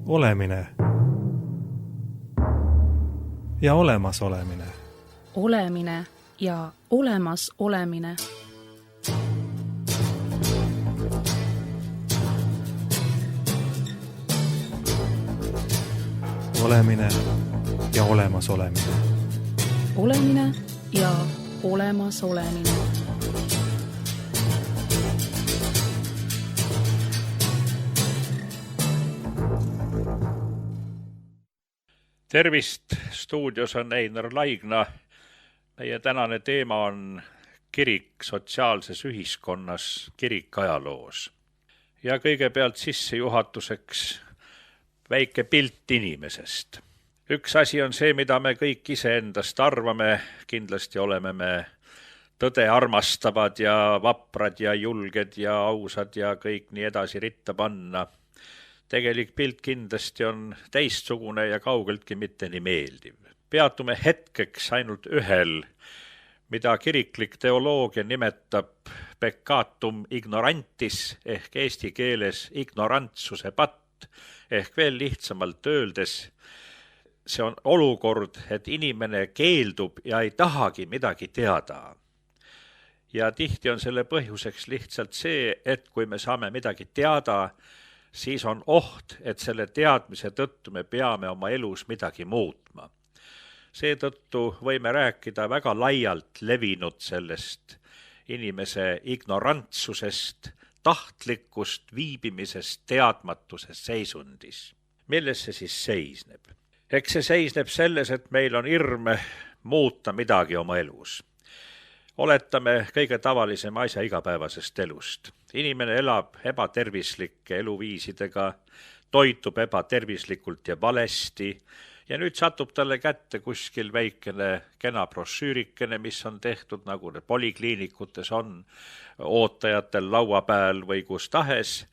Olemine ja olemasolemine. Olemine ja olemasolemine. Olemine ja olemasolemine. Olemine ja olemasolemine. Tervist, stuudios on Einar Laigna. Meie tänane teema on kirik sotsiaalses ühiskonnas, kirik ajaloos. Ja kõigepealt sissejuhatuseks väike pilt inimesest. Üks asi on see, mida me kõik iseendast arvame. Kindlasti oleme me tõde armastavad ja vaprad ja julged ja ausad ja kõik nii edasi ritta panna. Tegelik pilt kindlasti on teistsugune ja kaugeltki mitte nii meeldiv. Peatume hetkeks ainult ühel, mida kiriklik teoloogia nimetab peccatum ignorantis ehk eesti keeles ignorantsuse patt ehk veel lihtsamalt öeldes. See on olukord, et inimene keeldub ja ei tahagi midagi teada. Ja tihti on selle põhjuseks lihtsalt see, et kui me saame midagi teada, siis on oht, et selle teadmise tõttu me peame oma elus midagi muutma. Seetõttu võime rääkida väga laialt levinud sellest inimese ignorantsusest, tahtlikust viibimisest teadmatuses seisundis. Milles see siis seisneb? Eks see seisneb selles, et meil on hirm muuta midagi oma elus. Oletame kõige tavalisema asja igapäevasest elust. Inimene elab ebatervislike eluviisidega, toitub ebatervislikult ja valesti ja nüüd satub talle kätte kuskil väikene kena brošüürikene, mis on tehtud, nagu need polikliinikutes on, ootajatel laua peal või kus tahes,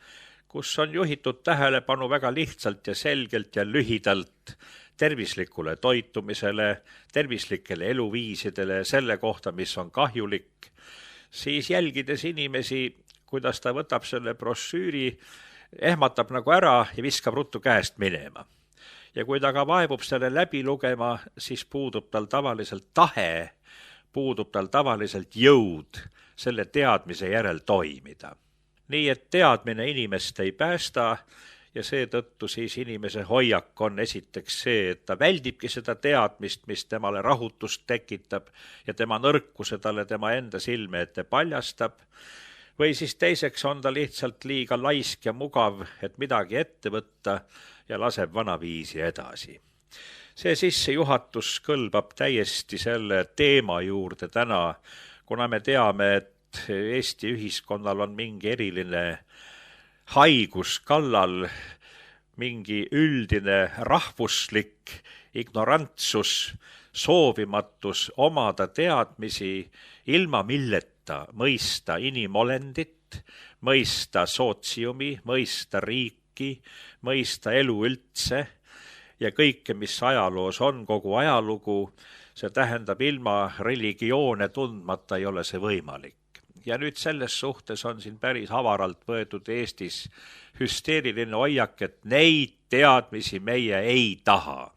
kus on juhitud tähelepanu väga lihtsalt ja selgelt ja lühidalt tervislikule toitumisele, tervislikele eluviisidele, selle kohta, mis on kahjulik, siis jälgides inimesi, kuidas ta võtab selle brošüüri, ehmatab nagu ära ja viskab ruttu käest minema. Ja kui ta ka vaevub selle läbi lugema, siis puudub tal tavaliselt tahe, puudub tal tavaliselt jõud selle teadmise järel toimida. Nii et teadmine inimest ei päästa ja seetõttu siis inimese hoiak on esiteks see, et ta väldibki seda teadmist, mis temale rahutust tekitab ja tema nõrkuse talle tema enda silme ette paljastab. Või siis teiseks on ta lihtsalt liiga laisk ja mugav, et midagi ette võtta ja laseb vanaviisi edasi. See sissejuhatus kõlbab täiesti selle teema juurde täna, kuna me teame, et Eesti ühiskonnal on mingi eriline haigus kallal, mingi üldine rahvuslik ignorantsus, soovimatus omada teadmisi, ilma milleta mõista inimolendit, mõista sootsiumi, mõista riiki, mõista elu üldse ja kõike, mis ajaloos on, kogu ajalugu, see tähendab ilma religioone tundmata ei ole see võimalik. Ja nüüd selles suhtes on siin päris avaralt võetud Eestis hüsteeriline hoiak, et neid teadmisi meie ei taha.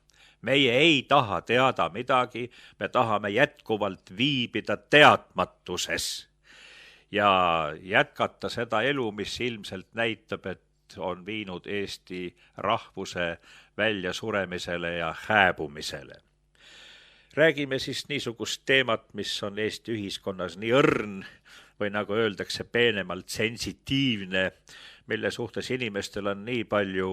Meie ei taha teada midagi, me tahame jätkuvalt viibida teadmatuses ja jätkata seda elu, mis ilmselt näitab, et on viinud Eesti rahvuse väljasuremisele ja hääbumisele. Räägime siis niisugust teemat, mis on Eesti ühiskonnas nii õrn või nagu öeldakse peenemalt sensitiivne, mille suhtes inimestel on nii palju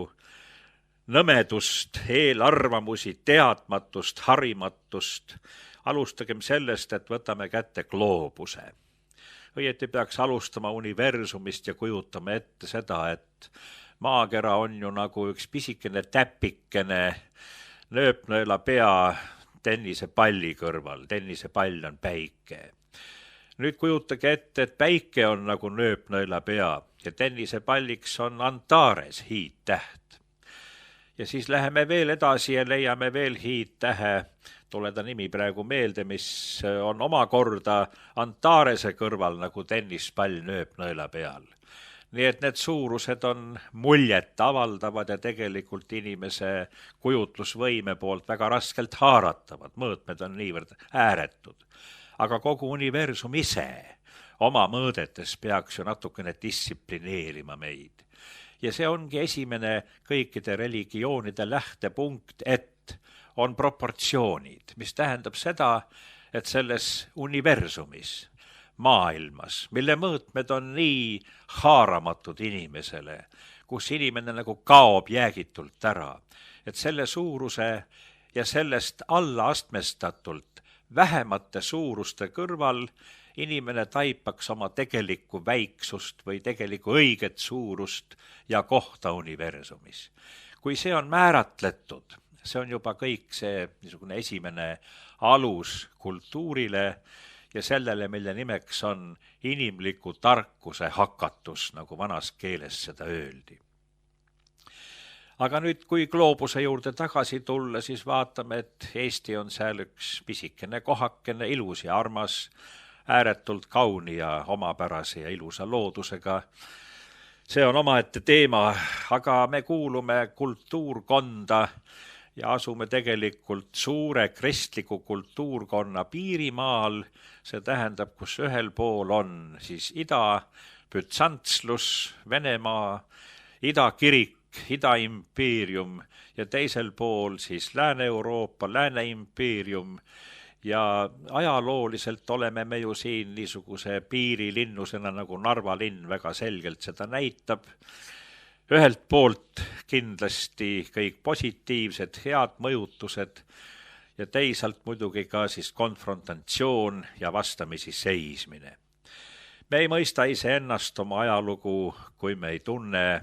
nõmedust, eelarvamusi, teadmatust, harimatust. Alustagem sellest, et võtame kätte gloobuse. Õieti peaks alustama universumist ja kujutame ette seda, et maakera on ju nagu üks pisikene täpikene nööpnõela pea tennisepalli kõrval. Tennisepall on päike. Nüüd kujutage ette, et päike on nagu nööpnõela pea ja tennisepalliks on Antares hiidtäht. Ja siis läheme veel edasi ja leiame veel hiidtähe, tule ta nimi praegu meelde, mis on omakorda Antarese kõrval nagu tennispall nööpnõela peal. nii et need suurused on muljet avaldavad ja tegelikult inimese kujutlusvõime poolt väga raskelt haaratavad. Mõõtmed on niivõrd ääretud. Aga kogu universum ise oma mõõdetes peaks ju natukene distsiplineerima meid. Ja see ongi esimene kõikide religioonide lähtepunkt, et on proportsioonid, mis tähendab seda, et selles universumis, maailmas, mille mõõtmed on nii haaramatud inimesele, kus inimene nagu kaob jäägitult ära, et selle suuruse ja sellest alla astmestatult vähemate suuruste kõrval inimene taipaks oma tegelikku väiksust või tegelikku õiget suurust ja kohta universumis. Kui see on määratletud, see on juba kõik see niisugune esimene alus kultuurile ja sellele, mille nimeks on inimliku tarkuse hakatus, nagu vanas keeles seda öeldi. Aga nüüd, kui gloobuse juurde tagasi tulla, siis vaatame, et Eesti on seal üks pisikene kohakene, ilus ja armas, ääretult kauni ja omapärase ja ilusa loodusega. See on omaette teema, aga me kuulume kultuurkonda ja asume tegelikult suure kristliku kultuurkonna piirimaal, see tähendab, kus ühel pool on siis Ida-Bütsantlus, Venemaa, Ida-kirik, Ida-impeerium ja teisel pool siis Lääne-Euroopa, Lääne-impeerium ja ajalooliselt oleme me ju siin niisuguse piirilinnusena, nagu Narva linn väga selgelt seda näitab. Ühelt poolt kindlasti kõik positiivsed, head mõjutused ja teisalt muidugi ka siis konfrontatsioon ja vastamisi seismine. Me ei mõista iseennast oma ajalugu, kui me ei tunne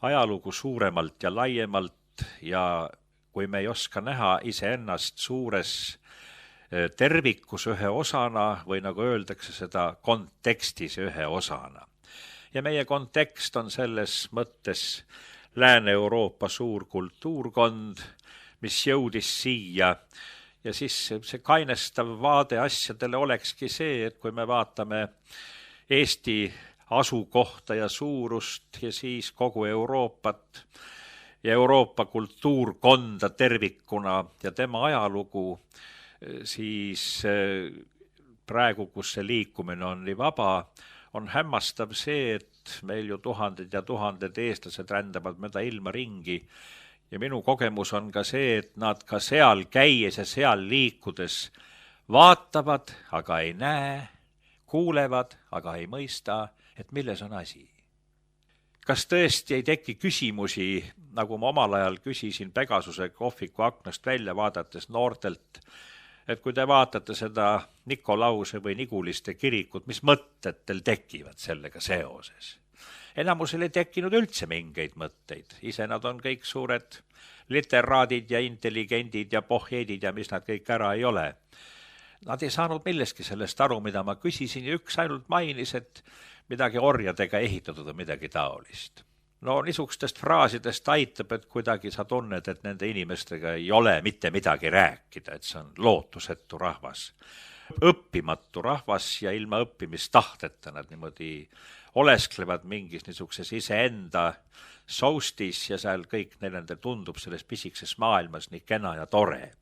ajalugu suuremalt ja laiemalt ja kui me ei oska näha iseennast suures tervikus ühe osana või nagu öeldakse seda kontekstis ühe osana. Ja meie kontekst on selles mõttes Lääne-Euroopa suur kultuurkond, mis jõudis siia ja siis see kainestav vaade asjadele olekski see, et kui me vaatame Eesti asukohta ja suurust ja siis kogu Euroopat ja Euroopa kultuurkonda tervikuna ja tema ajalugu, siis praegu, kus see liikumine on nii vaba, on hämmastav see, et meil ju tuhanded ja tuhanded eestlased rändavad mööda ilma ringi ja minu kogemus on ka see, et nad ka seal käies ja seal liikudes vaatavad, aga ei näe, kuulevad, aga ei mõista, et milles on asi. Kas tõesti ei teki küsimusi, nagu ma omal ajal küsisin Pegasuse kohviku aknast välja vaadates noortelt, et kui te vaatate seda Nikolause või Niguliste kirikut, mis mõtted teil tekivad sellega seoses? Enamusel ei tekkinud üldse mingeid mõtteid. Ise nad on kõik suured literaadid ja intelligendid ja pohheedid ja mis nad kõik ära ei ole. Nad ei saanud milleski sellest aru, mida ma küsisin ja üks ainult mainis, et midagi orjadega ehitatud või midagi taolist. No niisugustest fraasidest aitab, et kuidagi sa tunned, et nende inimestega ei ole mitte midagi rääkida, et see on lootusetu rahvas. Õppimatu rahvas ja ilma õppimistahteta nad niimoodi olesklevad mingis niisuguses iseenda soustis ja seal kõik neile tundub selles pisikses maailmas nii kena ja tore.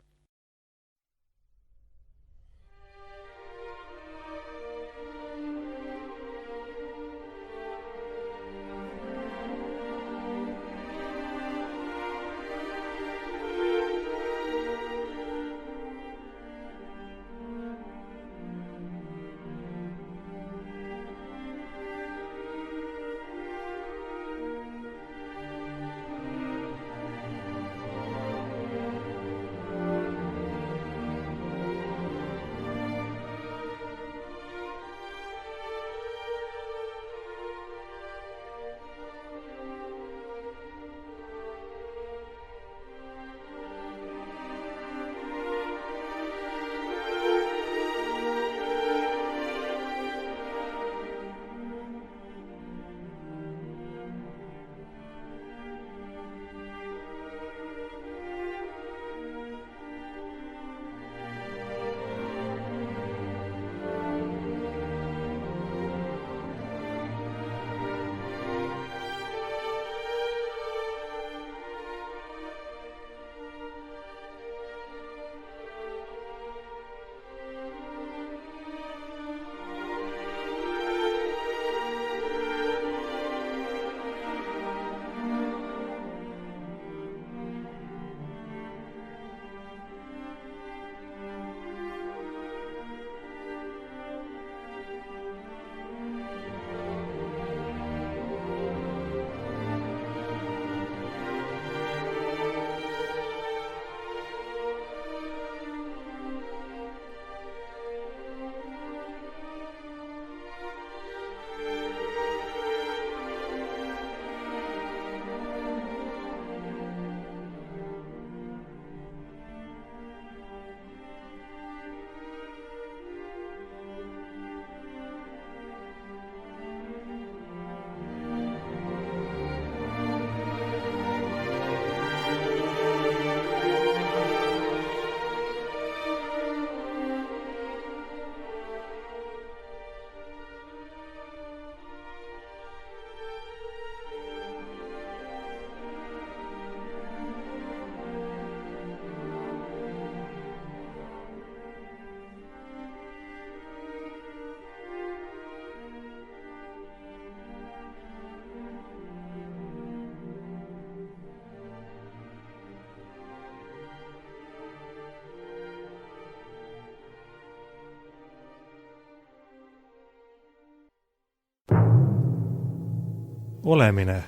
olemine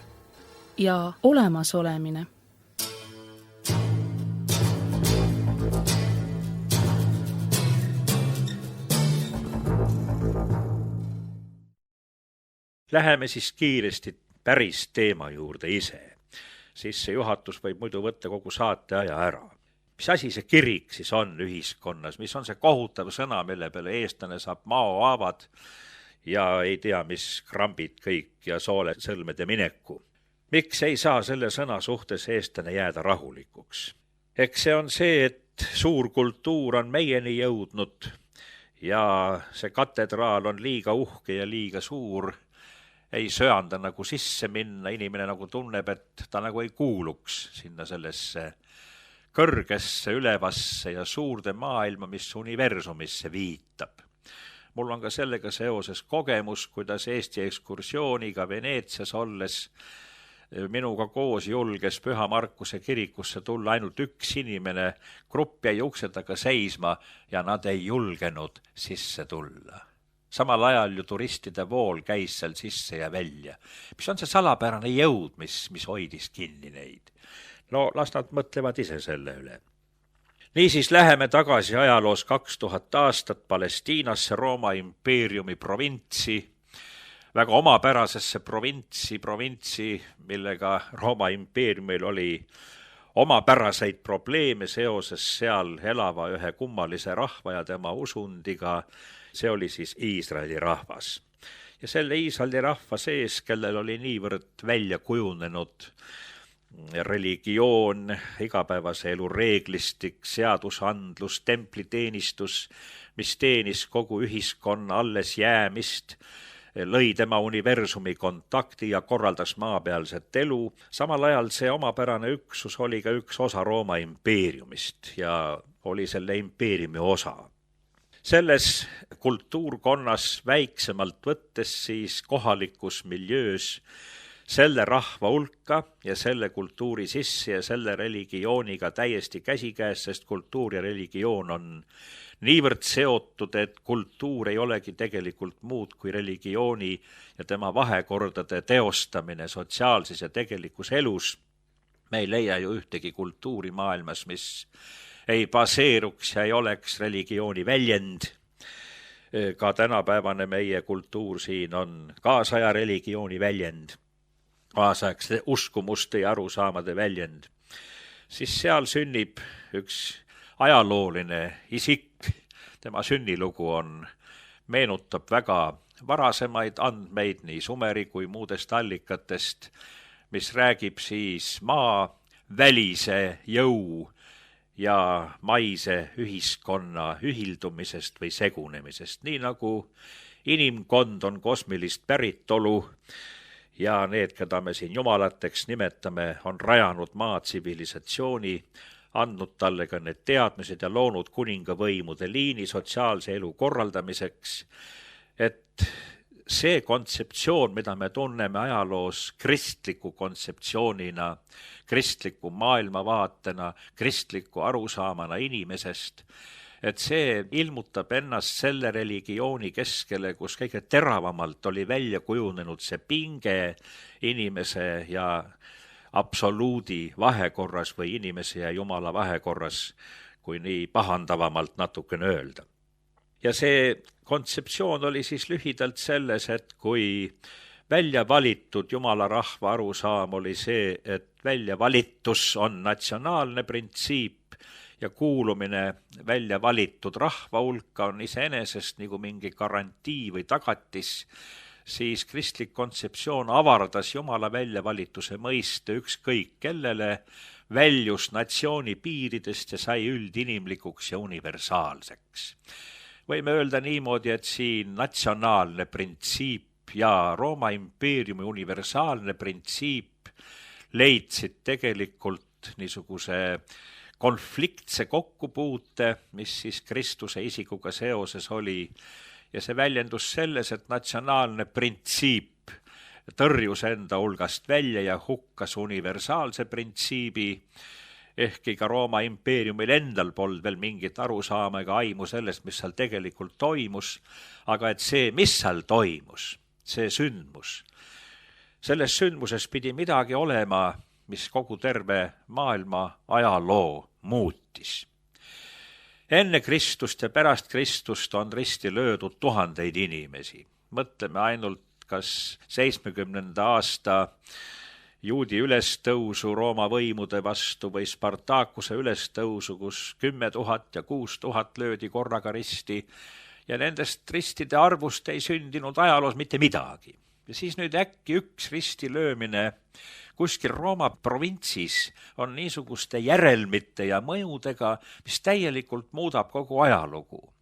ja olemasolemine. Läheme siis kiiresti päris teema juurde ise. Sissejuhatus võib muidu võtta kogu saate aja ära. Mis asi see kirik siis on ühiskonnas? Mis on see kohutav sõna, mille peale eestlane saab maohaavad ja ei tea, mis krambid kõik ja soolesõlmede mineku? Miks ei saa selle sõna suhtes eestlane jääda rahulikuks? Eks see on see, et suur kultuur on meieni jõudnud ja see katedraal on liiga uhke ja liiga suur, ei söanda nagu sisse minna, inimene nagu tunneb, et ta nagu ei kuuluks sinna sellesse kõrgesse, ülevasse ja suurde maailma, mis universumisse viitab. Mul on ka sellega seoses kogemus, kuidas Eesti ekskursiooniga Veneetsias olles minuga koos julges Püha Markuse kirikusse tulla ainult üks inimene, grupp jäi ukse taga seisma ja nad ei julgenud sisse tulla. Samal ajal ju turistide vool käis seal sisse ja välja. Mis on see salapärane jõud, mis hoidis kinni neid? No las nad mõtlevad ise selle üle. Niisiis läheme tagasi ajaloos 2000 aastat Palestiinasse, Rooma impeeriumi provintsi, väga omapärasesse provintsi, millega Rooma impeeriumil oli omapäraseid probleeme seoses seal elava ühe kummalise rahva ja tema usundiga. See oli siis Iisraeli rahvas. Ja selle Iisraeli rahva sees, kellel oli niivõrd välja kujunenud religioon, igapäevase elu reeglistik, seadusandlus, templiteenistus, mis teenis kogu ühiskonna alles jäämist, lõi tema universumi kontakti ja korraldas maapealset elu. Samal ajal see omapärane üksus oli ka üks osa Rooma impeeriumist ja oli selle impeeriumi osa. Selles kultuurkonnas väiksemalt võttes siis kohalikus miljöös selle rahva hulka ja selle kultuuri sisse ja selle religiooniga täiesti käsikäes, sest kultuur ja religioon on niivõrd seotud, et kultuur ei olegi tegelikult muud kui religiooni ja tema vahekordade teostamine sotsiaalses ja tegelikus elus. Me ei leia ju ühtegi kultuuri maailmas, mis ei baseeruks ja ei oleks religiooni väljend. Ka tänapäevane meie kultuur siin on kaasaja religiooni väljend, kaasaegse uskumuste ja arusaamade väljend. Siis seal sünnib üks ajalooline isik, tema sünnilugu meenutab väga varasemaid andmeid nii Sumeri kui muudest allikatest, mis räägib siis maa välise jõu ja maise ühiskonna ühildumisest või segunemisest, nii nagu inimkond on kosmilist päritolu ja need, keda me siin jumalateks nimetame, on rajanud maa tsivilisatsiooni, andnud talle ka need teadmised ja loonud kuningavõimude liini sotsiaalse elu korraldamiseks, et see kontseptsioon, mida me tunneme ajaloos kristliku kontseptsioonina, kristliku maailmavaatena, kristliku arusaamana inimesest, et see ilmutab ennast selle religiooni keskele, kus kõige teravamalt oli välja kujunenud see pinge inimese ja absoluudi vahekorras või inimese ja Jumala vahekorras, kui nii pahandavamalt natukene öelda. Ja see kontseptsioon oli siis lühidalt selles, et kui välja valitud Jumala rahva arusaam oli see, et välja valitus on natsionaalne printsiip ja kuulumine välja valitud rahva hulka on iseenesest nagu mingi garantii või tagatis, siis kristlik kontseptsioon avardas Jumala väljavalituse mõiste ükskõik kellele, väljus natsiooni piiridest ja sai üldinimlikuks ja universaalseks. Võime öelda niimoodi, et siin natsionaalne printsiip ja Rooma impeeriumi universaalne printsiip leidsid tegelikult niisuguse konfliktse kokkupuute, mis siis Kristuse isikuga seoses oli. Ja see väljendus selles, et natsionaalne printsiip tõrjus enda hulgast välja ja hukkas universaalse printsiibi, ehkki ka Rooma impeeriumil endal polnud veel mingit arusaama ega aimu sellest, mis seal tegelikult toimus, aga et see, mis seal toimus, see sündmus, Selles sündmuses pidi midagi olema, mis kogu terve maailma ajaloo muutis. Enne Kristust ja pärast Kristust on risti löödud tuhandeid inimesi. Mõtleme ainult kas 70. aasta juudi ülestõusu Rooma võimude vastu või Spartakuse ülestõusu, kus 10 000 ja 6 000 löödi korraga risti ja nendest ristide arvust ei sündinud ajaloos mitte midagi. Ja siis nüüd äkki üks risti löömine kuskil Rooma provintsis on niisuguste järelmite ja mõjudega, mis täielikult muudab kogu ajalugu.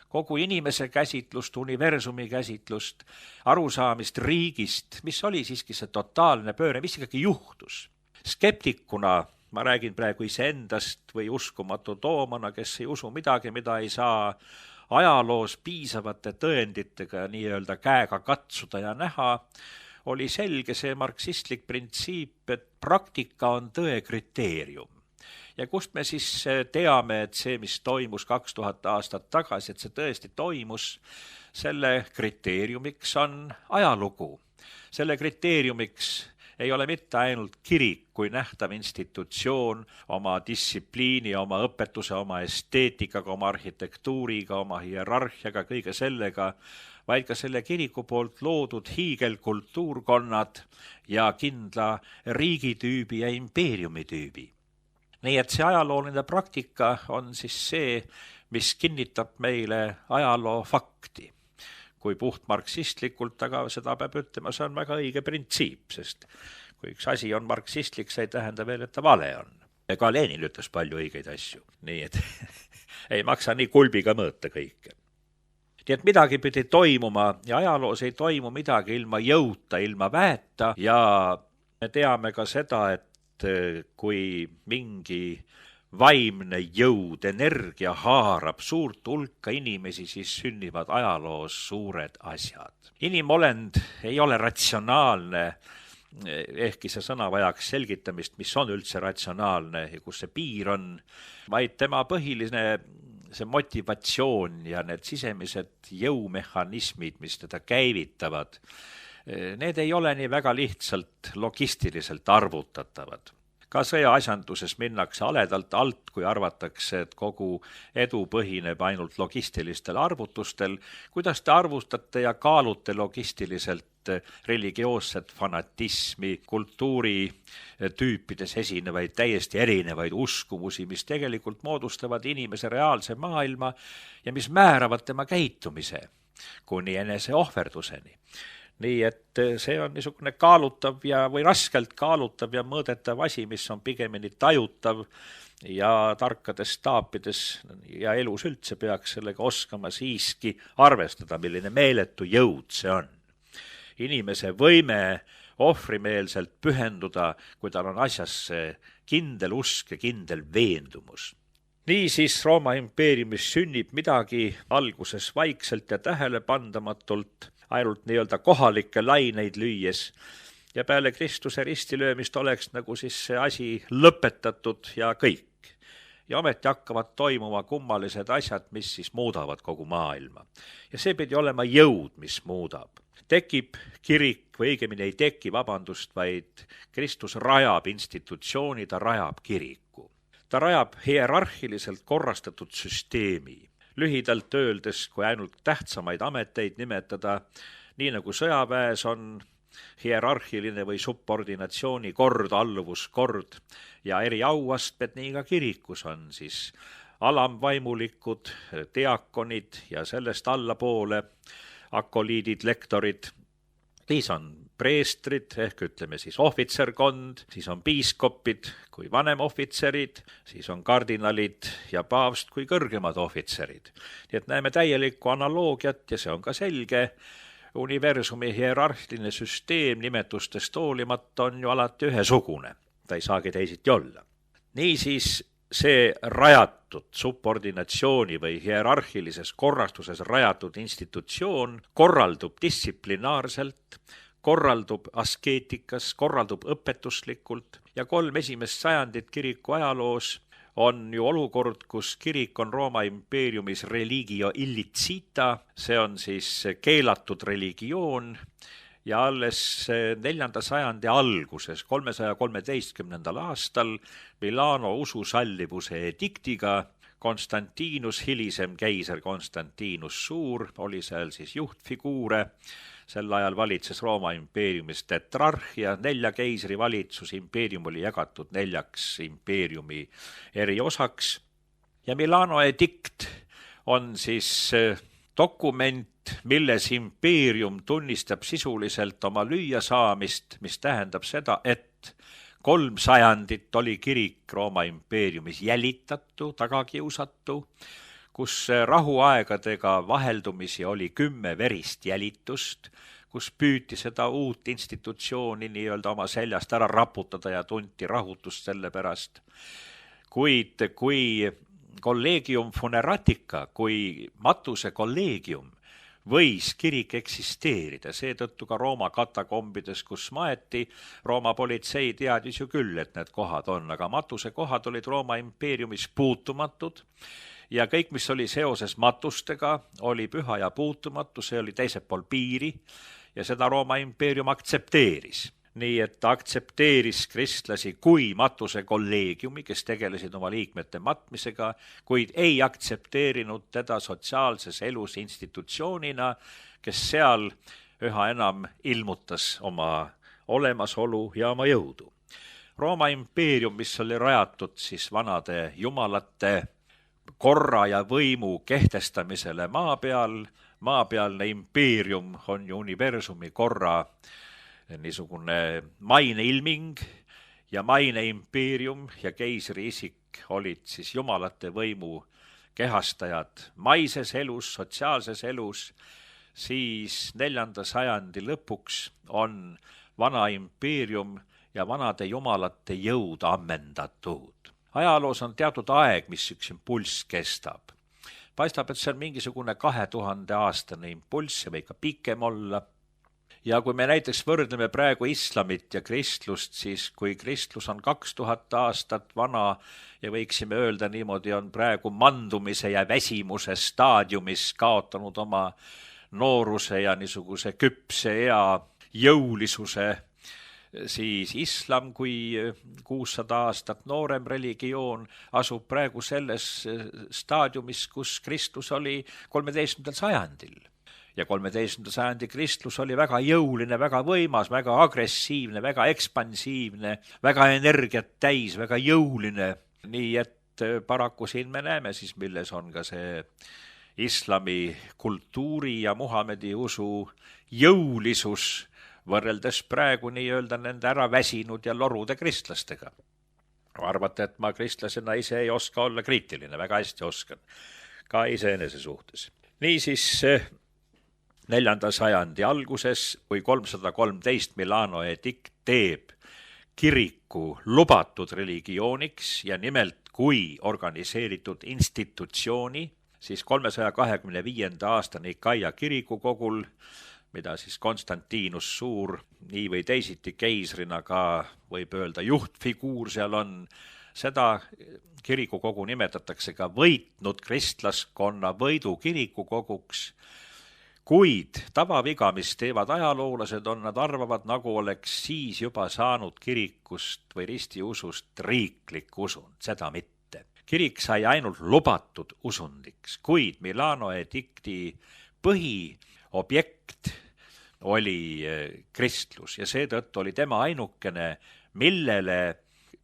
Kogu inimese käsitlust, universumi käsitlust, arusaamist riigist, mis oli siiski see totaalne pööre, mis ikkagi juhtus. Skeptikuna, ma räägin praegu iseendast või uskumatu toomana, kes ei usu midagi, mida ei saa ajaloos piisavate tõenditega nii-öelda käega katsuda ja näha, oli selge see marksistlik printsiip, et praktika on tõe kriteerium. Ja kust me siis teame, et see, mis toimus 2000 aastat tagasi, et see tõesti toimus, selle kriteeriumiks on ajalugu. Selle kriteeriumiks ei ole mitte ainult kirik kui nähtav institutsioon oma distsipliini, oma õpetuse, oma esteetikaga, oma arhitektuuriga, oma hierarhiaga, kõige sellega, vaid ka selle kiriku poolt loodud hiigelkultuurkonnad ja kindla riigitüübi ja impeeriumitüübi. Nii et see ajalooline praktika on siis see, mis kinnitab meile ajaloo fakti. Kui puht marksistlikult, aga seda peab ütlema, see on väga õige printsiip, sest kui üks asi on marksistlik, see ei tähenda veel, et ta vale on. Ka Lenin ütles palju õigeid asju, nii et ei maksa nii kulbiga mõõta kõike. Nii et midagi pidi toimuma ja ajaloos ei toimu midagi ilma jõuta, ilma väeta ja me teame ka seda, et kui mingi vaimne jõud, energia haarab suurt hulka inimesi, siis sünnivad ajaloos suured asjad. Inimolend ei ole ratsionaalne, ehkki see sõna vajaks selgitamist, mis on üldse ratsionaalne ja kus see piir on, vaid tema põhiline see motivatsioon ja need sisemised jõumehhanismid, mis teda käivitavad, need ei ole nii väga lihtsalt logistiliselt arvutatavad. Ka sõjaasjanduses minnakse aledalt alt, kui arvatakse, et kogu edu põhineb ainult logistilistel arvutustel. Kuidas te arvustate ja kaalute logistiliselt religioosset fanatismi, kultuuritüüpides esinevaid täiesti erinevaid uskumusi, mis tegelikult moodustavad inimese reaalse maailma ja mis määravad tema käitumise kuni enese ohverduseni. Nii et see on niisugune kaalutav või raskelt kaalutav ja mõõdetav asi, mis on pigemini tajutav ja tarkades staapides ja elus üldse peaks sellega oskama siiski arvestada, milline meeletu jõud see on. Inimese võime ohvrimeelselt pühenduda, kui tal on asjasse kindel usk ja kindel veendumus. Niisiis Rooma impeeriumis sünnib midagi alguses vaikselt ja tähelepandamatult, ainult nii-öelda kohalikke laineid lüües ja peale Kristuse ristilöömist oleks nagu siis see asi lõpetatud ja kõik. Ja ometi hakkavad toimuma kummalised asjad, mis siis muudavad kogu maailma. Ja see pidi olema jõud, mis muudab. Tekib kirik või õigemini ei teki, vaid Kristus rajab institutsiooni, ta rajab kiriku. Ta rajab hierarhiliselt korrastatud süsteemi. Lühidalt öeldes, kui ainult tähtsamaid ameteid nimetada, nii nagu sõjaväes on hierarhiline või subordinatsiooni kord, alluvuskord ja eri auastmed, nii ka kirikus on siis alamvaimulikud, diakonid ja sellest allapoole akoliidid, lektorid, siis on preestrid ehk ütleme siis ohvitserkond, siis on piiskopid kui vanemohvitserid, siis on kardinalid ja paavst kui kõrgemad ohvitserid. Nii et näeme täielikku analoogiat ja see on ka selge. Universumi hierarhiline süsteem nimetustest hoolimata on ju alati ühesugune. Ta ei saagi teisiti olla. Niisiis see rajatud subordinatsiooni või hierarhilises korrastuses rajatud institutsioon korraldub distsiplinaarselt, korraldub askeetikas, korraldub õpetuslikult ja 3 esimest sajandit kiriku ajaloos on ju olukord, kus kirik on Rooma impeeriumis religio illicita, see on siis keelatud religioon ja alles 4. sajandi alguses, 313. aastal Milano ususallivuse ediktiga Konstantinus, hilisem keiser Konstantinus Suur, oli seal siis juhtfiguure. Sel ajal valitses Rooma impeeriumis tetrarhia, 4 keisri valitsus, impeerium oli jagatud 4 impeeriumi eri osaks. Ja Milano edikt on siis dokument, milles impeerium tunnistab sisuliselt oma lüüasaamist, mis tähendab seda, et 3 sajandit oli kirik Rooma impeeriumis jälitatu, tagakiusatu, kus rahuaegadega vaheldumisi oli 10 verist jälitust, kus püüti seda uut institutsiooni nii-öelda oma seljast ära raputada ja tunti rahutust selle pärast. Kuid kui collegium funeratica, kui matuse kolleegium võis kirik eksisteerida, seetõttu ka Rooma katakombides, kus maeti, Rooma politsei teadis ju küll, et need kohad on, aga matuse kohad olid Rooma impeeriumis puutumatud ja kõik, mis oli seoses matustega, oli püha ja puutumatu, see oli teisel pool piiri ja seda Rooma impeerium aktsepteeris. Nii et ta aktsepteeris kristlasi kui matuse kolleegiumi, kes tegelesid oma liikmete matmisega, kuid ei aktsepteerinud teda sotsiaalses elus institutsioonina, kes seal üha enam ilmutas oma olemasolu ja oma jõudu. Rooma impeerium, mis oli rajatud siis vanade jumalate korra ja võimu kehtestamisele maa peal, maapealne impeerium on ju universumi korra niisugune maineilming ja maineimpeerium ja keisri isik olid siis jumalate võimu kehastajad maises elus, sotsiaalses elus, siis 4. sajandi lõpuks on vana impeerium ja vanade jumalate jõud ammendatud. Ajaloos on teatud aeg, mis üks impulss kestab. Paistab, et see on mingisugune 2000 aastane impulss ja või ka pikem olla. Ja kui me näiteks võrdleme praegu islamit ja kristlust, siis kui kristlus on 2000 aastat vana ja võiksime öelda niimoodi, on praegu mandumise ja väsimuse staadiumis kaotanud oma nooruse ja niisuguse küpse ea jõulisuse, siis islam kui 600 aastat noorem religioon asub praegu selles staadiumis, kus kristlus oli 13. sajandil. Ja 13. sajandi kristlus oli väga jõuline, väga võimas, väga agressiivne, väga ekspansiivne, väga energiat täis, väga jõuline. Nii et paraku siin me näeme siis, milles on ka see islami kultuuri ja Muhamedi usu jõulisus võrreldes praegu nii-öelda nende ära väsinud ja lorude kristlastega. Arvate, et ma kristlasena ise ei oska olla kriitiline, väga hästi oskan, ka iseenese suhtes. Niisiis 4. sajandi alguses, kui 313 Milano edikt teeb kiriku lubatud religiooniks ja nimelt kui organiseeritud institutsiooni, siis 325. aasta Nikaia kirikukogul, mida siis Konstantinus Suur nii või teisiti keisrina ka võib öelda juhtfiguur seal on, seda kirikukogu nimetatakse ka võitnud kristlaskonna võidu kirikukoguks. Kuid tavaviga, mis teevad ajaloolased, on nad arvavad, nagu oleks siis juba saanud kirikust või ristiusust riiklik usund, seda mitte. Kirik sai ainult lubatud usundiks, kuid Milano edikti põhiobjekt oli kristlus ja seetõttu oli tema ainukene, millele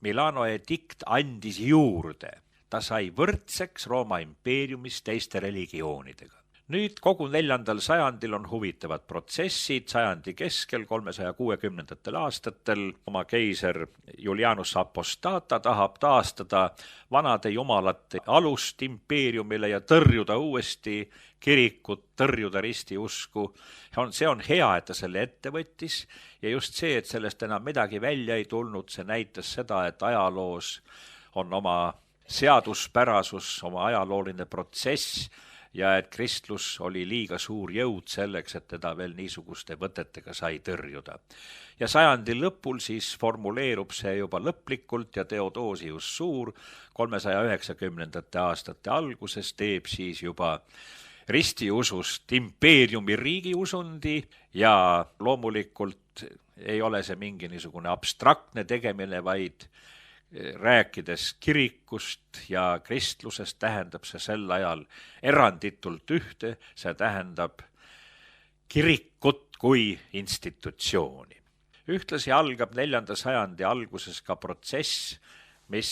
Milano edikt andis juurde. Ta sai võrdseks Rooma impeeriumis teiste religioonidega. Nüüd kogu 4. sajandil on huvitavad protsessid, sajandi keskel 360. aastatel oma keiser Julianus Apostata tahab taastada vanade jumalate alust impeeriumile ja tõrjuda uuesti kirikut, tõrjuda ristiusku. See on hea, et ta selle ette võttis ja just see, et sellest enam midagi välja ei tulnud, see näitas seda, et ajaloos on oma seaduspärasus, oma ajalooline protsess ja et kristlus oli liiga suur jõud selleks, et teda veel niisuguste võtetega sai tõrjuda. Ja sajandi lõpul siis formuleerub see juba lõplikult ja Theodosius Suur 390. aastate alguses teeb siis juba ristiusust impeeriumi riigiusundi ja loomulikult ei ole see mingi niisugune abstraktne tegemine, vaid rääkides kirikust ja kristlusest tähendab see sel ajal eranditult ühte, see tähendab kirikut kui institutsiooni. Ühtlasi algab 4. sajandi alguses ka protsess, mis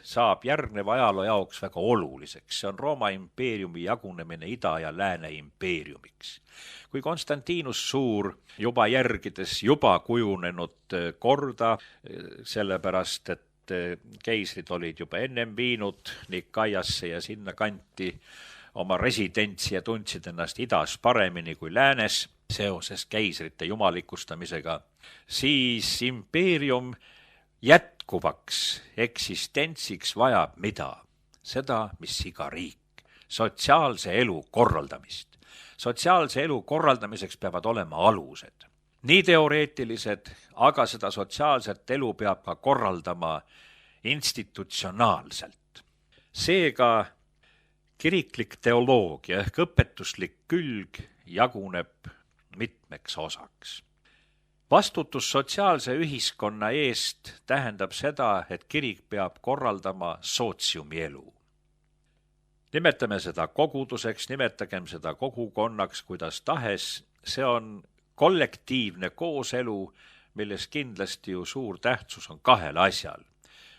saab järgneva ajaloo jaoks väga oluliseks. See on Rooma impeeriumi jagunemine ida- ja lääne impeeriumiks. Kui Konstantinus Suur juba järgides juba kujunenud korda, sellepärast et keisrid olid juba ennem viinud Nikaiasse ja sinna kanti oma residentsi ja tundsid ennast idas paremini kui läänes seoses keisrite jumalikustamisega, siis impeerium jätkuvaks eksistentsiks vajab mida? Seda, mis iga riik. Sotsiaalse elu korraldamist. Sotsiaalse elu korraldamiseks peavad olema alused. Nii teoreetilised, aga seda sotsiaalset elu peab ka korraldama institutsionaalselt. Seega kiriklik teoloogia ehk õpetuslik külg jaguneb mitmeks osaks. Vastutus sotsiaalse ühiskonna eest tähendab seda, et kirik peab korraldama sootsiumi elu. Nimetame seda koguduseks, nimetagem seda kogukonnaks, kuidas tahes, see on kollektiivne kooselu, milles kindlasti ju suur tähtsus on kahel asjal.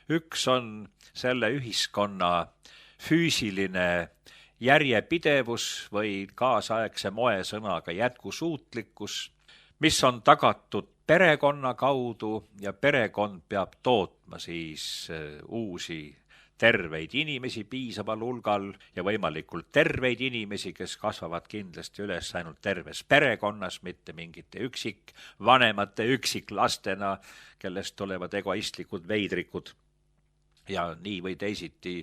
Üks on selle ühiskonna füüsiline järjepidevus või kaasaegse moesõnaga jätkusuutlikkus, mis on tagatud perekonna kaudu ja perekond peab tootma siis uusi terveid inimesi piisaval hulgal ja võimalikult terveid inimesi, kes kasvavad kindlasti üles ainult terves perekonnas, mitte mingite üksikvanemate üksiklastena, kellest tulevad egoistlikud veidrikud ja nii või teisiti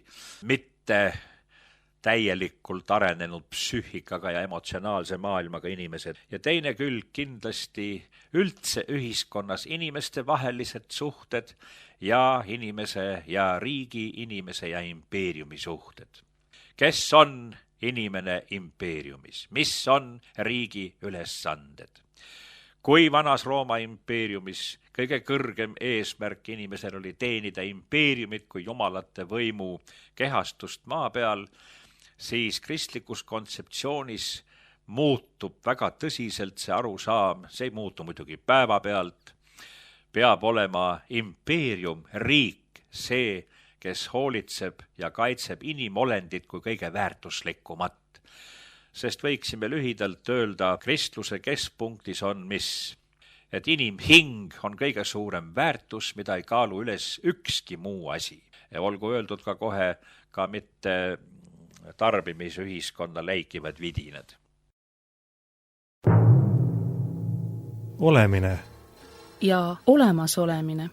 mitte täielikult arenenud psüühikaga ja emotsionaalse maailmaga inimesed. Ja teine külg kindlasti üldse ühiskonnas inimeste vahelised suhted ja inimese ja riigi, inimese ja impeeriumi suhted. Kes on inimene impeeriumis? Mis on riigi ülesanded? Kui vanas Rooma impeeriumis kõige kõrgem eesmärk inimesel oli teenida impeeriumit kui jumalate võimu kehastust maa peal, siis kristlikus kontseptsioonis muutub väga tõsiselt see arusaam, see ei muutu muidugi päevapealt, peab olema impeerium, riik, see, kes hoolitseb ja kaitseb inimolendit kui kõige väärtuslikumat. Sest võiksime lühidalt öelda, kristluse keskpunktis on mis? Et inimhing on kõige suurem väärtus, mida ei kaalu üles ükski muu asi. Ja olgu öeldud ka kohe ka mitte tarbimisühiskonna läikivad vidinad. Olemine ja olemasolemine.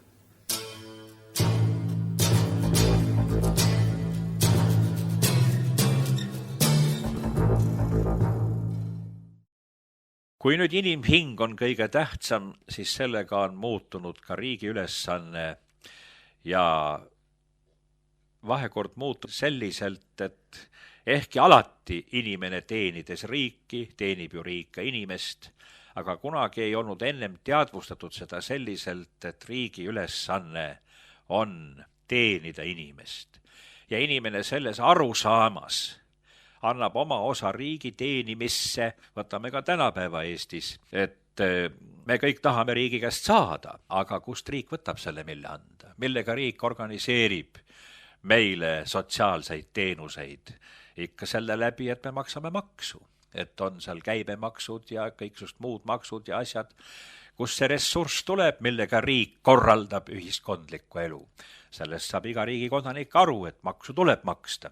Kui nüüd inimhing on kõige tähtsam, siis sellega on muutunud ka riigi ülesanne ja vahekord muutub selliselt, et ehkki alati inimene teenides riiki, teenib ju riik ka inimest, aga kunagi ei olnud ennem teadvustatud seda selliselt, et riigi ülesanne on teenida inimest. Ja inimene selles arusaamas annab oma osa riigi teenimisse, võtame ka tänapäeva Eestis, et me kõik tahame riigi käest saada, aga kust riik võtab selle mille anda? Millega riik organiseerib meile sotsiaalseid teenuseid? Ikka selle läbi, et me maksame maksu, et on seal käibemaksud ja kõiksust muud maksud ja asjad, kus see ressurss tuleb, millega riik korraldab ühiskondlikku elu. Sellest saab iga riigi kodanik aru, et maksu tuleb maksta.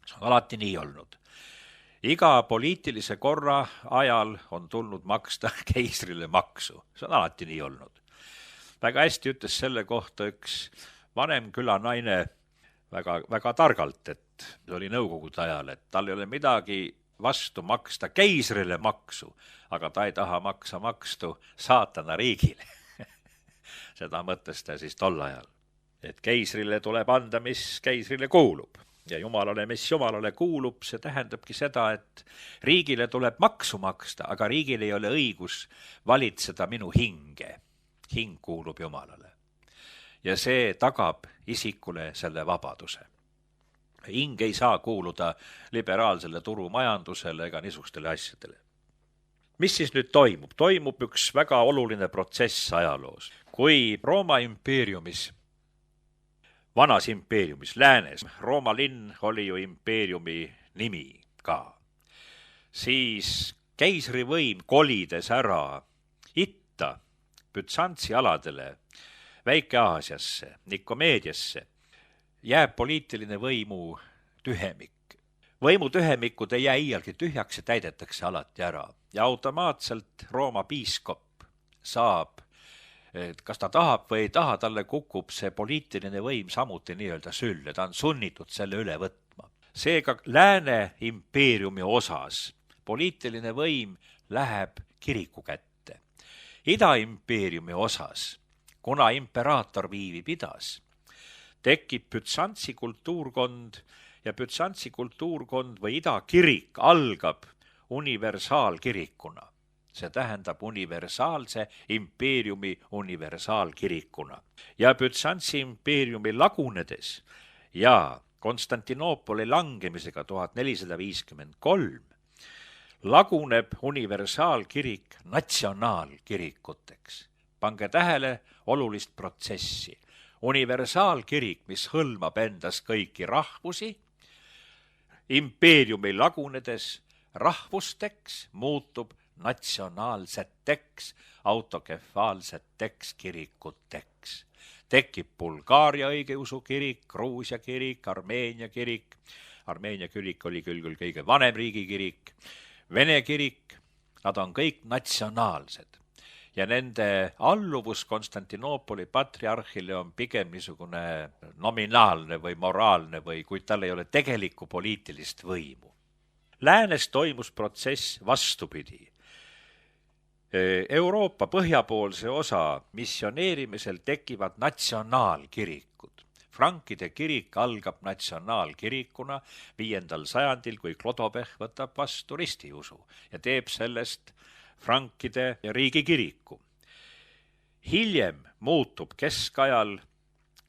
See on alati nii olnud. Iga poliitilise korra ajal on tulnud maksta keisrile maksu. See on alati nii olnud. Väga hästi ütles selle kohta üks vanem külanaine väga targalt, et see oli nõukogude ajal, et tal ei ole midagi vastu maksta keisrile maksu, aga ta ei taha makstu saatana riigile. Seda mõtles ta siis tol ajal, et keisrile tuleb anda, mis keisrile kuulub. ja jumalale, mis jumalale kuulub, see tähendabki seda, et riigile tuleb maksu maksta, aga riigil ei ole õigus valitseda minu hinge. Hing kuulub jumalale. Ja see tagab isikule selle vabaduse. Hing ei saa kuuluda liberaalsele turumajandusele ega niisugustele asjadele. Mis siis nüüd toimub? Toimub üks väga oluline protsess ajaloos. Kui Rooma impeeriumis, vanas impeeriumis, läänes, Rooma linn oli ju impeeriumi nimi ka, siis keisrivõim kolides ära itta Bütsantsi aladele, Väike-Aasiasse, Nikomeediasse, jääb poliitiline võimu tühemik. Võimu tühemikud ei jää iialgi tühjaks ja täidetakse alati ära. Ja automaatselt Rooma piiskop saab, et kas ta tahab või ei taha, talle kukub see poliitiline võim samuti nii-öelda sülle. Ta on sunnitud selle üle võtma. Seega lääne impeeriumi osas poliitiline võim läheb kiriku kätte. Ida impeeriumi osas, kuna imperaator viivib idas, tekib Bütsantsi kultuurkond ja Bütsantsi kultuurkond või ida kirik algab universaalkirikuna. See tähendab universaalse impeeriumi universaalkirikuna. Ja Bütsantsi impeeriumi lagunedes ja Konstantinoopoli langemisega 1453 laguneb universaalkirik natsionaalkirikuteks. Pange tähele olulist protsessi. Universaalkirik, mis hõlmab endas kõiki rahvusi, impeeriumi lagunedes rahvusteks muutub natsionaalseteks, autokefaalseteks kirikuteks. Tekib Bulgaaria õigeusu kirik, Gruusia kirik, Armeenia kirik. Armeenia kirik oli küll kõige vanem riigikirik. Vene kirik, nad on kõik natsionaalsed. Ja nende alluvus Konstantinoopoli patriarhile on pigem niisugune nominaalne või moraalne või kuid tal ei ole tegelikku poliitilist võimu. Läänes toimus protsess vastupidi. Euroopa põhjapoolse osa missioneerimisel tekivad natsionaalkirikud. Frankide kirik algab natsionaalkirikuna 5. sajandil, kui Clodovech võtab vastu ristiusu ja teeb sellest frankide riigikiriku. Hiljem muutub keskajal,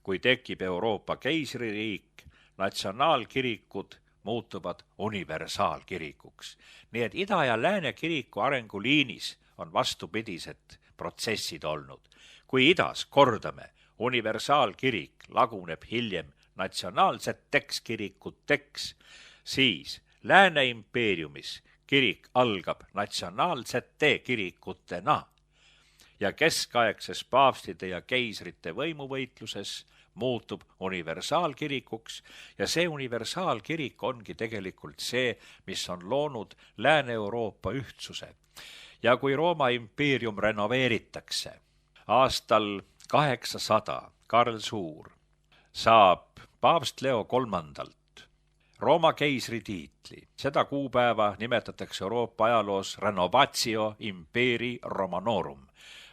kui tekib Euroopa keisririik, natsionaalkirikud muutuvad universaalkirikuks. Nii et ida- ja lääne kiriku arenguliinis on vastupidised protsessid olnud. Kui idas, kordame, universaalkirik laguneb hiljem natsionaalseteks kirikuteks, siis lääne impeeriumis kirik algab natsionaalsete kirikutena ja keskaegses paavstide ja keisrite võimuvõitluses muutub universaalkirikuks ja see universaalkirik ongi tegelikult see, mis on loonud Lääne-Euroopa ühtsuse. Ja kui Rooma impeerium renoveeritakse aastal 800, Karl Suur saab paavst Leo III Rooma keisri tiitli. Seda kuupäeva nimetatakse Euroopa ajaloos Renovatio Imperii Romanorum,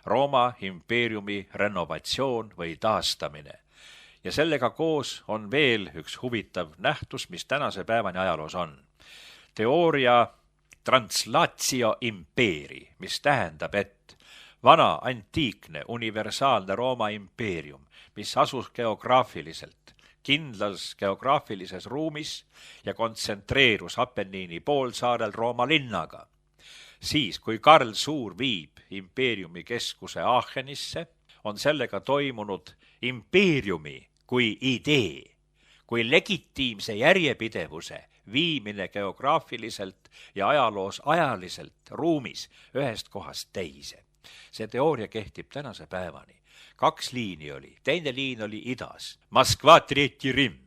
Rooma impeeriumi renovatsioon või taastamine. Ja sellega koos on veel üks huvitav nähtus, mis tänase päevani ajaloos on. Teooria translatio imperii, mis tähendab, et vana antiikne universaalne Rooma impeerium, mis asus geograafiliselt kindlas geograafilises ruumis ja kontsentreerus Appenniini poolsaarel Rooma linnaga. Siis, kui Karl Suur viib impeeriumi keskuse Aachenisse, on sellega toimunud impeeriumi kui idee, kui legitiimse järjepidevuse viimine geograafiliselt ja ajaloos ajaliselt ruumis ühest kohast teise. See teooria kehtib tänase päevani. 2 liini oli, teine liin oli idas. Moskva tretji Rim.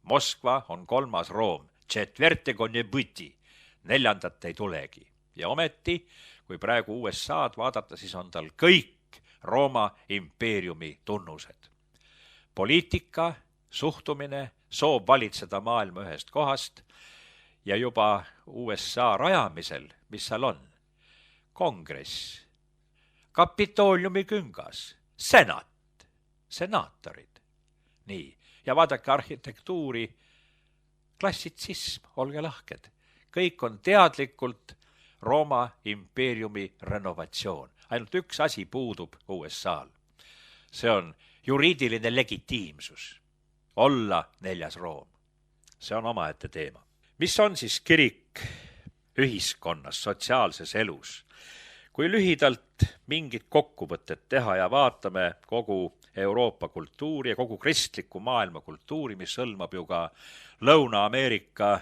Moskva on 3. Room. Четвертого не быть. 4. ei tulegi. Ja ometi, kui praegu USA'd vaadata, siis on tal kõik Rooma impeeriumi tunnused. Poliitika, suhtumine, soov valitseda maailma ühest kohast ja juba USA rajamisel, mis seal on? Kongress, Kapitooliumi küngas, senat, senaatorid. Nii, ja vaadake arhitektuuri, klassitsism, olge lahked. Kõik on teadlikult Rooma impeeriumi renovatsioon. Ainult üks asi puudub USA-l. See on juriidiline legitiimsus. Olla 4. Room. See on omaette teema. Mis on siis kirik ühiskonnas, sotsiaalses elus? Kui lühidalt mingit kokkuvõtet teha ja vaatame kogu Euroopa kultuuri ja kogu kristliku maailma kultuuri, mis hõlmab ju ka Lõuna-Ameerika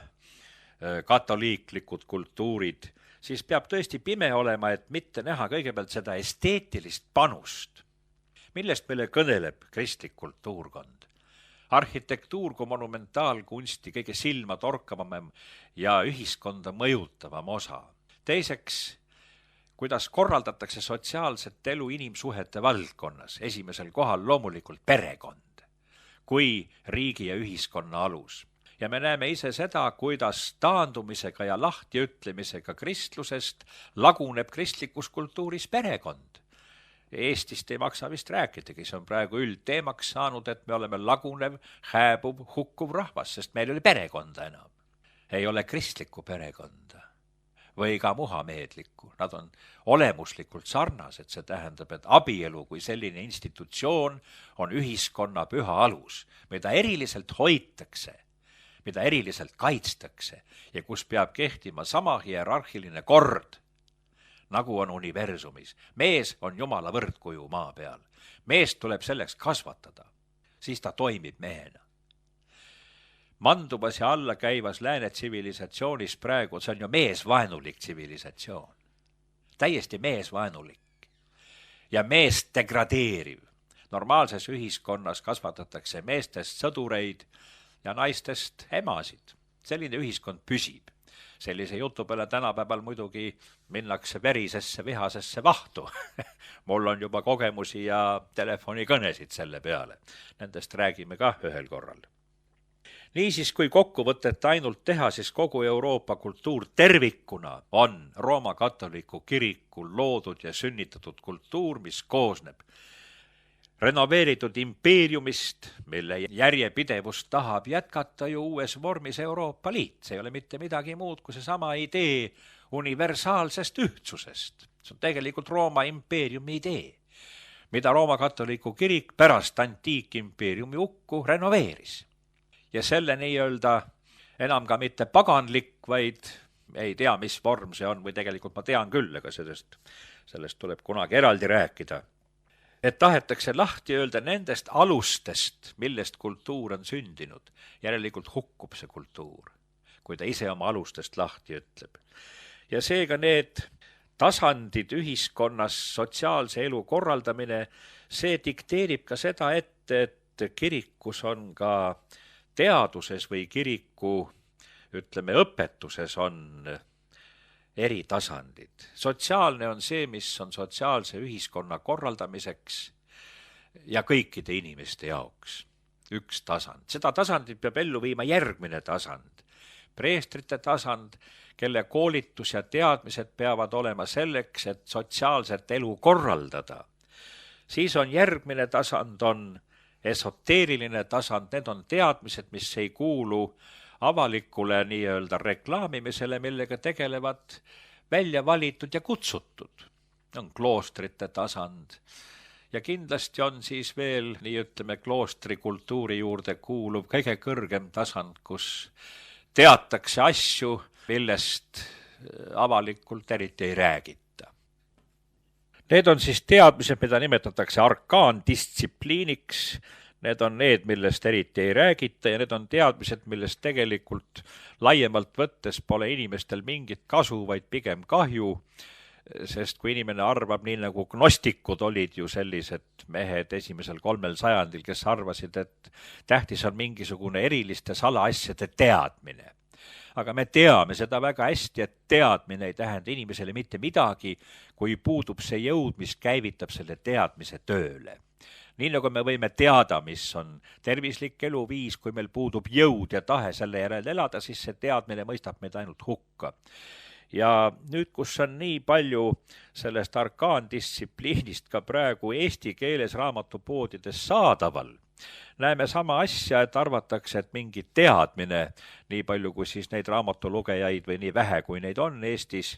katoliiklikud kultuurid, siis peab tõesti pime olema, et mitte näha kõigepealt seda esteetilist panust, millest meile kõneleb kristlik kultuurkond. Arhitektuur kui monumentaalkunsti kõige silma torkavam ja ühiskonda mõjutavam osa. Teiseks, kuidas korraldatakse sotsiaalset elu inimsuhete valdkonnas. Esimesel kohal loomulikult perekond kui riigi ja ühiskonna alus. Ja me näeme ise seda, kuidas taandumisega ja lahtiütlemisega kristlusest laguneb kristlikus kultuuris perekond. Eestist ei maksa vist rääkidagi, see on praegu üldteemaks saanud, et me oleme lagunev, hääbuv, hukkuv rahvas, sest meil ei ole perekonda enam. Ei ole kristlikku perekonda või ka muhameedlikku. Nad on olemuslikult sarnased, see tähendab, et abielu kui selline institutsioon on ühiskonna püha alus, mida eriliselt hoitakse, mida eriliselt kaitstakse ja kus peab kehtima sama hierarhiline kord, nagu on universumis. Mees on Jumala võrdkuju maa peal. Meest tuleb selleks kasvatada, siis ta toimib mehena. Manduvas ja alla käivas lääne tsivilisatsioonis praegu, see on ju meesvaenulik tsivilisatsioon. Täiesti meesvaenulik ja meest degradeeriv. Normaalses ühiskonnas kasvatatakse meestest sõdureid ja naistest emasid. Selline ühiskond püsib. Sellise jutu peale tänapäeval muidugi minnakse verisesse vihasesse vahtu. Mul on juba kogemusi ja telefonikõnesid selle peale. Nendest räägime ka ühel korral. Niisiis, kui kokkuvõtet ainult teha, siis kogu Euroopa kultuur tervikuna on Rooma katoliku kirikul loodud ja sünnitatud kultuur, mis koosneb renoveeritud impeeriumist, mille järjepidevust tahab jätkata ju uues vormis Euroopa Liit. See ei ole mitte midagi muud kui seesama idee universaalsest ühtsusest. See on tegelikult Rooma impeeriumi idee, mida Rooma katoliku kirik pärast antiikimpeeriumi hukku renoveeris. Ja selle nii-öelda enam ka mitte paganlik, vaid ei tea, mis vorm see on, või tegelikult ma tean küll, aga sellest tuleb kunagi eraldi rääkida. Et tahetakse lahti öelda nendest alustest, millest kultuur on sündinud. Järelikult hukkub see kultuur, kui ta ise oma alustest lahti ütleb. Ja seega need tasandid ühiskonnas, sotsiaalse elu korraldamine, see dikteerib ka seda ette, et kirikus on ka teaduses või kiriku, ütleme, õpetuses on eri tasandid. Sotsiaalne on see, mis on sotsiaalse ühiskonna korraldamiseks ja kõikide inimeste jaoks. Üks tasand. Seda tasandit peab ellu viima järgmine tasand. Preestrite tasand, kelle koolitus ja teadmised peavad olema selleks, et sotsiaalset elu korraldada. Siis on järgmine tasand, on esoteeriline tasand, need on teadmised, mis ei kuulu avalikule nii-öelda reklaamimisele, millega tegelevad välja valitud ja kutsutud. On kloostrite tasand ja kindlasti on siis veel, nii ütleme, kloostri kultuuri juurde kuuluv kõige kõrgem tasand, kus teatakse asju, millest avalikult eriti ei räägita. Need on siis teadmised, mida nimetatakse arkaandistsipliiniks. Need on need, millest eriti ei räägita ja need on teadmised, millest tegelikult laiemalt võttes pole inimestel mingit kasu, vaid pigem kahju, sest kui inimene arvab, nii nagu gnostikud olid ju sellised mehed esimesel 3. sajandil, kes arvasid, et tähtis on mingisugune eriliste salaasjade teadmine. Aga me teame seda väga hästi, et teadmine ei tähenda inimesele mitte midagi, kui puudub see jõud, mis käivitab selle teadmise tööle. Nii nagu me võime teada, mis on tervislik eluviis, kui meil puudub jõud ja tahe selle järel elada, siis see teadmine mõistab meid ainult hukka. Ja nüüd, kus on nii palju sellest arkaandistsipliinist ka praegu eesti keeles raamatupoodides saadaval, näeme sama asja, et arvatakse, et mingi teadmine, nii palju kui siis neid raamatulugejaid või nii vähe, kui neid on Eestis,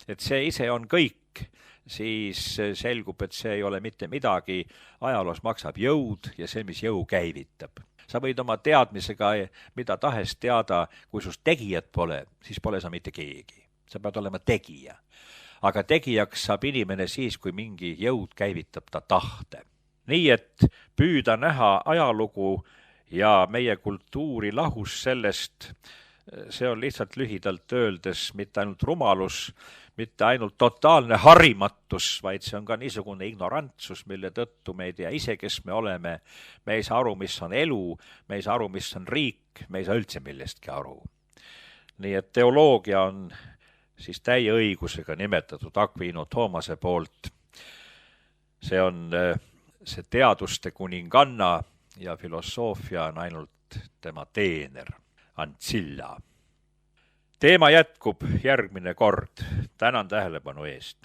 et see ise on kõik, siis selgub, et see ei ole mitte midagi, ajaloos maksab jõud ja see, mis jõu käivitab. Sa võid oma teadmisega mida tahes teada, kui sust tegijat pole, siis pole sa mitte keegi. Sa pead olema tegija. Aga tegijaks saab inimene siis, kui mingi jõud käivitab ta tahte. Nii et püüda näha ajalugu ja meie kultuuri lahus sellest, see on lihtsalt lühidalt öeldes mitte ainult rumalus, mitte ainult totaalne harimatus, vaid see on ka niisugune ignorantsus, mille tõttu me ei tea ise, kes me oleme. Me ei saa aru, mis on elu, me ei saa aru, mis on riik, me ei saa üldse millestki aru. Nii et teoloogia on siis täie õigusega nimetatud Aquino Thomase poolt. See on see teaduste kuninganna ja filosoofia on ainult tema teener, Ancilla. Teema jätkub järgmine kord. Tänan tähelepanu eest.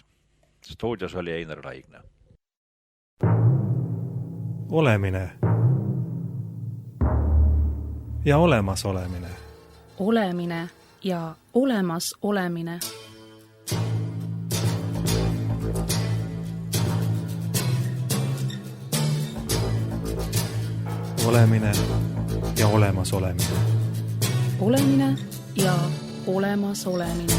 Stuudios oli Einar Laigna. Olemine ja olemas olemine. Olemine ja olemas olemine. Olemine ja olemas olemine. Olemine ja olemas olemine.